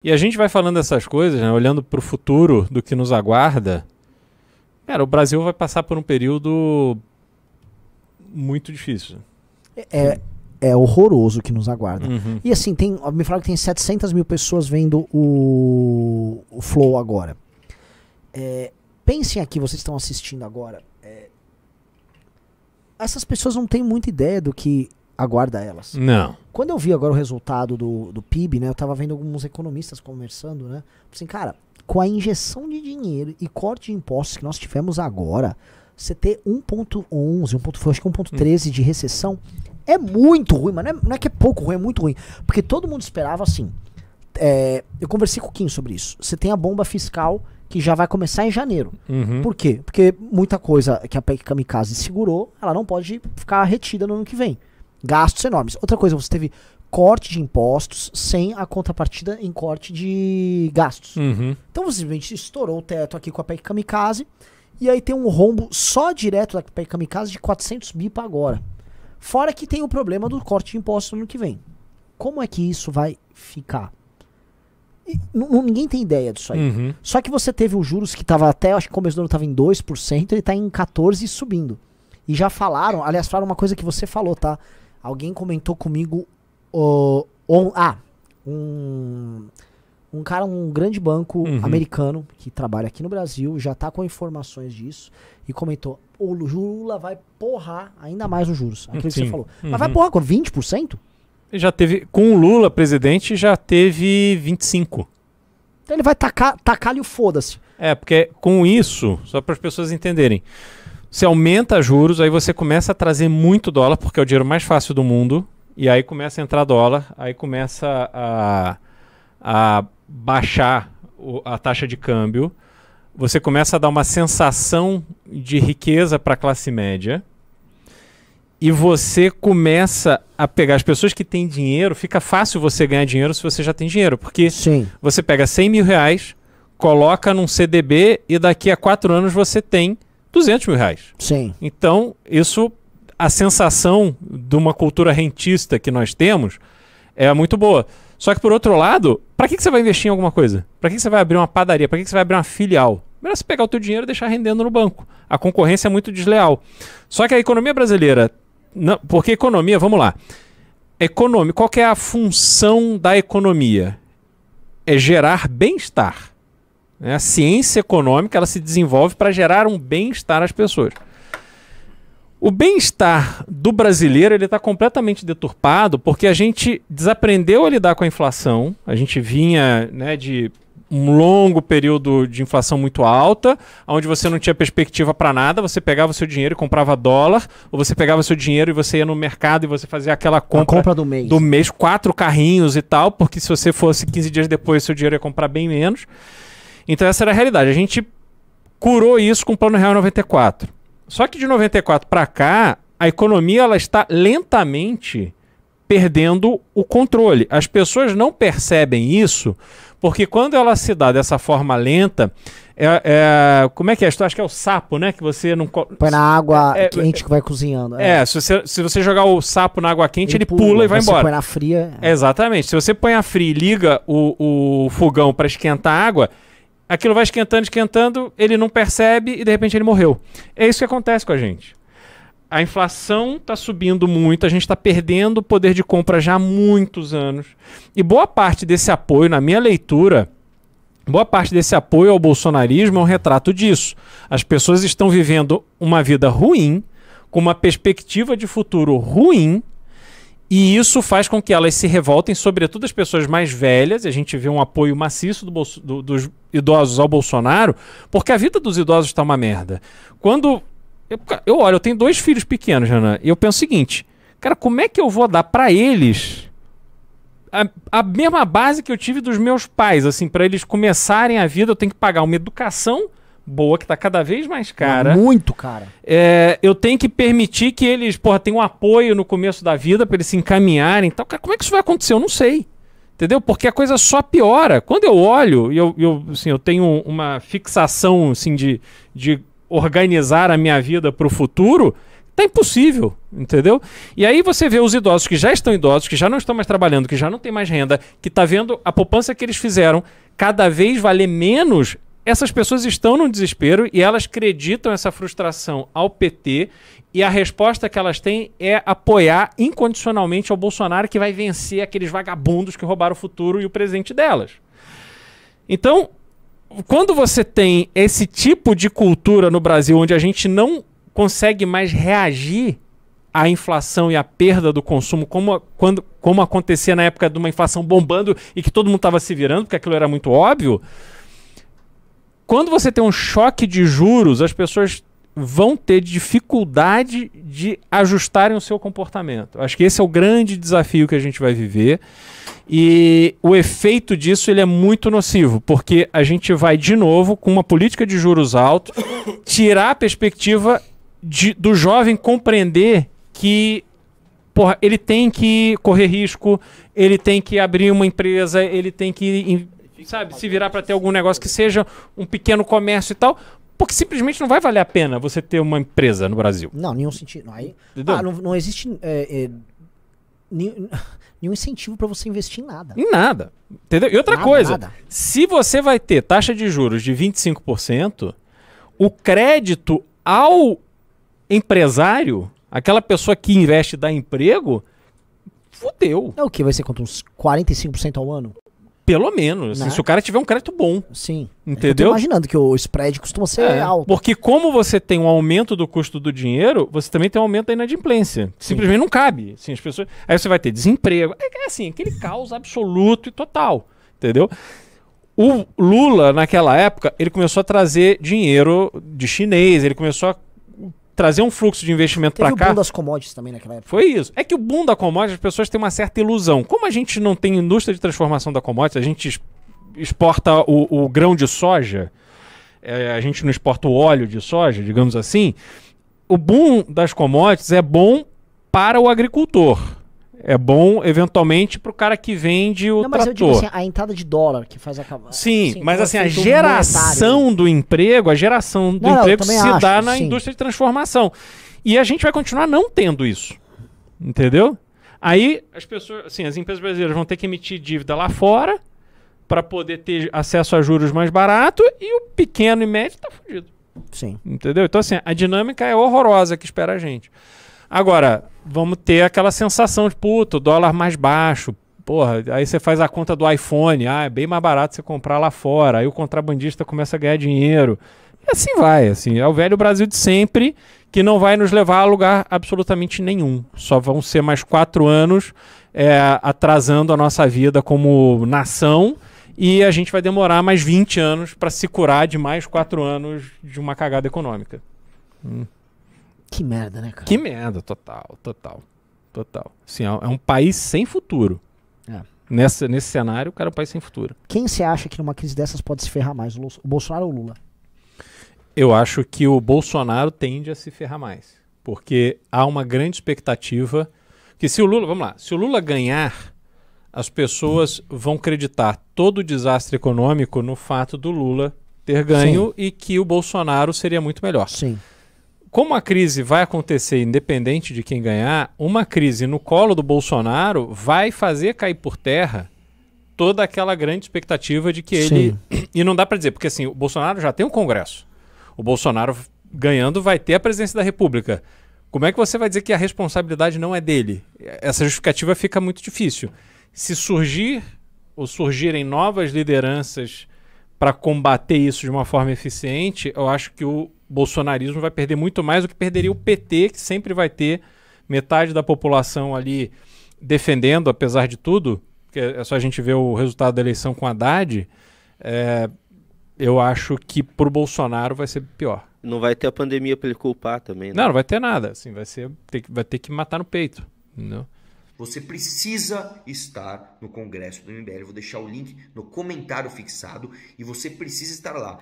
E a gente vai falando essas coisas, né, olhando para o futuro do que nos aguarda. Cara, o Brasil vai passar por um período muito difícil. É horroroso o que nos aguarda. Uhum. E assim, me falaram que tem 700 mil pessoas vendo o Flow agora. Pensem aqui, vocês estão assistindo agora. Essas pessoas não têm muita ideia do que aguarda elas. Não. Quando eu vi agora o resultado do PIB, né, eu tava vendo alguns economistas conversando, né? Assim, cara, com a injeção de dinheiro e corte de impostos que nós tivemos agora, você ter 1.11, acho que 1.13 de recessão é muito ruim, mas não é que é pouco ruim, é muito ruim. Porque todo mundo esperava assim. Eu conversei com o Kim sobre isso. Você tem a bomba fiscal que já vai começar em janeiro. Uhum. Por quê? Porque muita coisa que a PEC Kamikaze segurou, ela não pode ficar retida no ano que vem. Gastos enormes. Outra coisa, você teve corte de impostos sem a contrapartida em corte de gastos. Uhum. Então você simplesmente estourou o teto aqui com a PEC Kamikaze e aí tem um rombo só direto da PEC Kamikaze de 400 bi para agora. Fora que tem o problema do corte de impostos no ano que vem. Como é que isso vai ficar? Ninguém tem ideia disso aí. Uhum. Só que você teve os juros que estava até, acho que começo do ano estava em 2%, ele está em 14% e subindo. E já falaram, aliás, falaram uma coisa que você falou, tá? Alguém comentou comigo, um cara, um grande banco americano que trabalha aqui no Brasil, já tá com informações disso e comentou, o Lula vai porrar ainda mais os juros, aquilo que você falou. Mas vai porrar com 20%? Já teve, com o Lula presidente, já teve 25%. Então ele vai tacar-lhe o foda-se. Porque com isso, só para as pessoas entenderem, você aumenta juros, aí você começa a trazer muito dólar, porque é o dinheiro mais fácil do mundo, e aí começa a entrar dólar, aí começa a baixar a taxa de câmbio, você começa a dar uma sensação de riqueza para a classe média, e você começa a pegar as pessoas que têm dinheiro, fica fácil você ganhar dinheiro se você já tem dinheiro, porque você pega 100 mil reais, coloca num CDB e daqui a 4 anos você tem 200 mil reais. Sim. Então, a sensação de uma cultura rentista que nós temos é muito boa. Só que, por outro lado, para que você vai investir em alguma coisa? Para que você vai abrir uma padaria? Para que você vai abrir uma filial? Melhor você pegar o teu dinheiro e deixar rendendo no banco. A concorrência é muito desleal. Só que a economia brasileira... porque economia, vamos lá. Qual que é a função da economia? É gerar bem-estar. A ciência econômica ela se desenvolve para gerar um bem-estar às pessoas. O bem-estar do brasileiro está completamente deturpado porque a gente desaprendeu a lidar com a inflação. A gente vinha de um longo período de inflação muito alta, onde você não tinha perspectiva para nada, você pegava o seu dinheiro e comprava dólar, ou você pegava o seu dinheiro e você ia no mercado e você fazia aquela compra do mês. Do mês, 4 carrinhos e tal, porque se você fosse 15 dias depois, seu dinheiro ia comprar bem menos. Então essa era a realidade. A gente curou isso com o Plano Real 94. Só que de 94 para cá, a economia ela está lentamente perdendo o controle. As pessoas não percebem isso, porque quando ela se dá dessa forma lenta, como é que é? Acho que é o sapo, né? Que você não... Põe na água quente que vai cozinhando. Se você jogar o sapo na água quente, ele pula e vai embora. Se põe na fria... Exatamente. Se você põe a fria e liga o fogão para esquentar a água, aquilo vai esquentando, ele não percebe e de repente ele morreu. É isso que acontece com a gente. A inflação está subindo muito, a gente está perdendo o poder de compra já há muitos anos. E boa parte desse apoio, na minha leitura, boa parte desse apoio ao bolsonarismo é um retrato disso. As pessoas estão vivendo uma vida ruim, com uma perspectiva de futuro ruim, e isso faz com que elas se revoltem, sobretudo as pessoas mais velhas, e a gente vê um apoio maciço dos idosos ao Bolsonaro, porque a vida dos idosos está uma merda. Quando... eu tenho 2 filhos pequenos, Renan, e eu penso o seguinte, cara, como é que eu vou dar para eles a mesma base que eu tive dos meus pais, assim, para eles começarem a vida, eu tenho que pagar uma educação boa, que tá cada vez mais cara. Muito cara. Eu tenho que permitir que eles, tenham um apoio no começo da vida para eles se encaminharem. Então, cara, como é que isso vai acontecer? Eu não sei. Entendeu? Porque a coisa só piora. Quando eu olho, eu tenho uma fixação, assim, de organizar a minha vida para o futuro, Tá impossível, entendeu? E aí você vê os idosos que já estão idosos, que já não estão mais trabalhando, que já não tem mais renda, que tá vendo a poupança que eles fizeram cada vez valer menos. Essas pessoas estão no desespero e elas acreditam essa frustração ao PT, e a resposta que elas têm é apoiar incondicionalmente ao Bolsonaro, que vai vencer aqueles vagabundos que roubaram o futuro e o presente delas. Então, quando você tem esse tipo de cultura no Brasil, onde a gente não consegue mais reagir à inflação e à perda do consumo, como acontecia na época de uma inflação bombando e que todo mundo estava se virando, porque aquilo era muito óbvio. Quando você tem um choque de juros, as pessoas vão ter dificuldade de ajustarem o seu comportamento. Acho que esse é o grande desafio que a gente vai viver. E o efeito disso ele é muito nocivo, porque a gente vai, de novo, com uma política de juros altos, tirar a perspectiva do jovem compreender que ele tem que correr risco, ele tem que abrir uma empresa, ele tem que se virar para ter algum negócio que seja um pequeno comércio e tal, porque simplesmente não vai valer a pena você ter uma empresa no Brasil. Não, nenhum sentido. Aí, não existe nenhum incentivo para você investir em nada. Em nada. Entendeu? E outra coisa, se você vai ter taxa de juros de 25%, o crédito ao empresário, aquela pessoa que investe e dá emprego, fudeu. É o que? Vai ser quanto? Uns 45% ao ano? Pelo menos. Assim, se o cara tiver um crédito bom. Sim. Entendeu? Eu tô imaginando que o spread costuma ser alto. Porque como você tem um aumento do custo do dinheiro, você também tem um aumento da inadimplência. Simplesmente não cabe. Assim, as pessoas... Aí você vai ter desemprego. É assim, aquele caos absoluto e total. Entendeu? O Lula, naquela época, ele começou a trazer dinheiro de chinês, ele começou a trazer um fluxo de investimento para cá. Teve o boom das commodities também naquela época. Foi isso. É que o boom da commodity, as pessoas têm uma certa ilusão. Como a gente não tem indústria de transformação da commodity, a gente exporta o grão de soja, a gente não exporta o óleo de soja, digamos assim, o boom das commodities é bom para o agricultor. É bom, eventualmente, para o cara que vende o trator. Mas eu digo assim, a entrada de dólar que faz acabar. Sim, mas assim, a geração do emprego, se dá na indústria de transformação. E a gente vai continuar não tendo isso. Entendeu? Aí, as pessoas, assim, as empresas brasileiras vão ter que emitir dívida lá fora para poder ter acesso a juros mais baratos, e o pequeno e médio está fudido. Sim. Entendeu? Então, assim, a dinâmica é horrorosa que espera a gente. Agora, vamos ter aquela sensação de, puta, o dólar mais baixo, porra, aí você faz a conta do iPhone, é bem mais barato você comprar lá fora, aí o contrabandista começa a ganhar dinheiro, e assim vai, assim, é o velho Brasil de sempre, que não vai nos levar a lugar absolutamente nenhum, só vão ser mais 4 anos atrasando a nossa vida como nação, e a gente vai demorar mais 20 anos para se curar de mais 4 anos de uma cagada econômica. Que merda, né, cara? Que merda, total. Assim, é um país sem futuro. Nesse cenário, o cara é um país sem futuro. Quem você acha que numa crise dessas pode se ferrar mais? O Bolsonaro ou o Lula? Eu acho que o Bolsonaro tende a se ferrar mais. Porque há uma grande expectativa que se o Lula ganhar, as pessoas vão acreditar todo o desastre econômico no fato do Lula ter ganho. Sim. E que o Bolsonaro seria muito melhor. Sim. Como a crise vai acontecer independente de quem ganhar, uma crise no colo do Bolsonaro vai fazer cair por terra toda aquela grande expectativa de que ele... E não dá para dizer, porque assim, o Bolsonaro já tem um Congresso. O Bolsonaro ganhando vai ter a presidência da República. Como é que você vai dizer que a responsabilidade não é dele? Essa justificativa fica muito difícil. Se surgirem novas lideranças para combater isso de uma forma eficiente, eu acho que o bolsonarismo vai perder muito mais do que perderia o PT, que sempre vai ter metade da população ali defendendo, apesar de tudo, porque é só a gente ver o resultado da eleição com Haddad, eu acho que pro Bolsonaro vai ser pior. Não vai ter a pandemia para ele culpar também, né? Não vai ter nada, assim, vai ter que matar no peito, entendeu? Você precisa estar no Congresso do MBL. Eu vou deixar o link no comentário fixado e você precisa estar lá.